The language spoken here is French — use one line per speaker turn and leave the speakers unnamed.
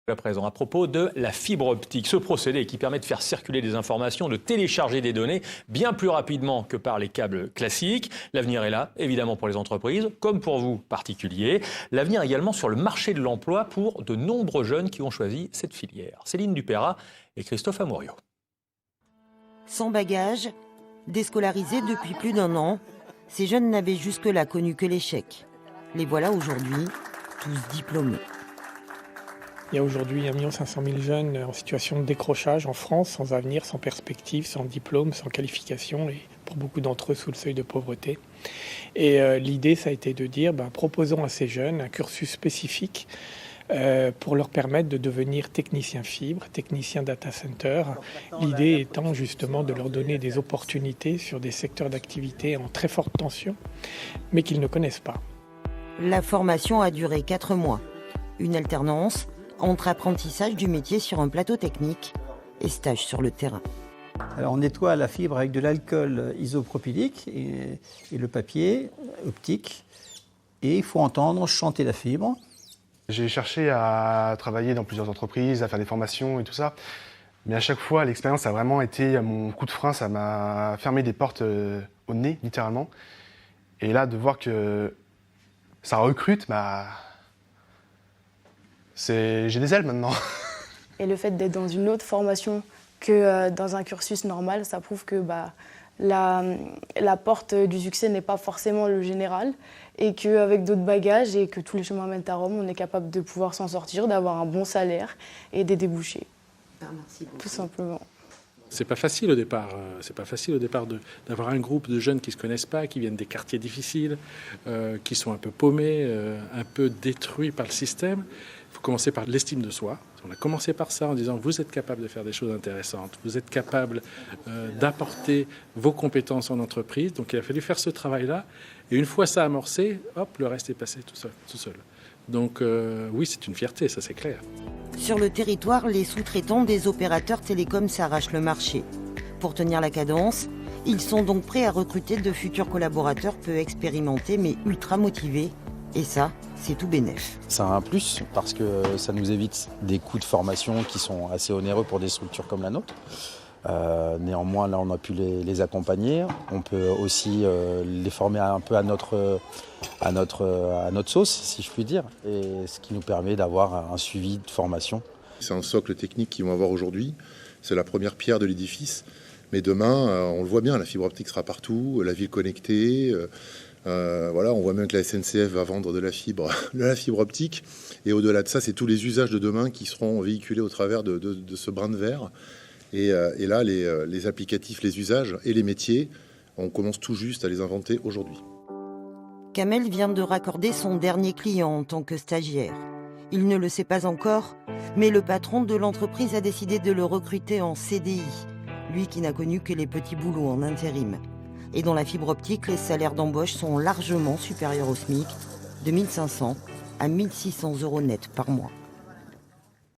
À présent, à propos de la fibre optique, ce procédé qui permet de faire circuler des informations, de télécharger des données bien plus rapidement que par les câbles classiques. L'avenir est là, évidemment, pour les entreprises, comme pour vous, particuliers. L'avenir également sur le marché de l'emploi pour de nombreux jeunes qui ont choisi cette filière. Céline Dupérat et Christophe Amourio.
Sans bagages, déscolarisés depuis plus d'1 an, ces jeunes n'avaient jusque-là connu que l'échec. Les voilà aujourd'hui, tous diplômés.
Il y a aujourd'hui 1 500 000 jeunes en situation de décrochage en France, sans avenir, sans perspective, sans diplôme, sans qualification et pour beaucoup d'entre eux sous le seuil de pauvreté. Et l'idée, ça a été de dire, proposons à ces jeunes un cursus spécifique pour leur permettre de devenir techniciens fibre, techniciens data center. L'idée étant justement de leur donner des opportunités sur des secteurs d'activité en très forte tension, mais qu'ils ne connaissent pas.
La formation a duré 4 mois. Une alternance entre apprentissage du métier sur un plateau technique et stage sur le terrain.
Alors on nettoie la fibre avec de l'alcool isopropylique et le papier optique. Et il faut entendre chanter la fibre.
J'ai cherché à travailler dans plusieurs entreprises, à faire des formations et tout ça. Mais à chaque fois, l'expérience a vraiment été mon coup de frein. Ça m'a fermé des portes au nez, littéralement. Et là, de voir que ça recrute, j'ai des ailes maintenant.
Et le fait d'être dans une autre formation que dans un cursus normal, ça prouve que la porte du succès n'est pas forcément le général et qu'avec d'autres bagages et que tous les chemins mènent à Rome, on est capable de pouvoir s'en sortir, d'avoir un bon salaire et des débouchés.
Merci beaucoup.
Tout simplement.
C'est pas facile au départ. D'avoir un groupe de jeunes qui se connaissent pas, qui viennent des quartiers difficiles, qui sont un peu paumés, un peu détruits par le système. Il faut commencer par l'estime de soi. On a commencé par ça en disant vous êtes capable de faire des choses intéressantes, vous êtes capable d'apporter vos compétences en entreprise. Donc il a fallu faire ce travail-là. Et une fois ça amorcé, hop, le reste est passé tout seul. Donc oui, c'est une fierté, ça c'est clair.
Sur le territoire, les sous-traitants des opérateurs télécoms s'arrachent le marché. Pour tenir la cadence, ils sont donc prêts à recruter de futurs collaborateurs peu expérimentés mais ultra motivés. Et ça, c'est tout bénef.
C'est un plus parce que ça nous évite des coûts de formation qui sont assez onéreux pour des structures comme la nôtre. Néanmoins, là, on a pu les accompagner. On peut aussi les former un peu à notre sauce, si je puis dire, et ce qui nous permet d'avoir un suivi de formation.
C'est un socle technique qu'ils vont avoir aujourd'hui. C'est la première pierre de l'édifice. Mais demain, on le voit bien, la fibre optique sera partout, la ville connectée. On voit bien que la SNCF va vendre de la fibre optique. Et au-delà de ça, c'est tous les usages de demain qui seront véhiculés au travers de ce brin de verre. Et là, les applicatifs, les usages et les métiers, on commence tout juste à les inventer aujourd'hui.
Kamel vient de raccorder son dernier client en tant que stagiaire. Il ne le sait pas encore, mais le patron de l'entreprise a décidé de le recruter en CDI, lui qui n'a connu que les petits boulots en intérim. Et dans la fibre optique, les salaires d'embauche sont largement supérieurs au SMIC, de 1 500 à 1 600 € net par mois.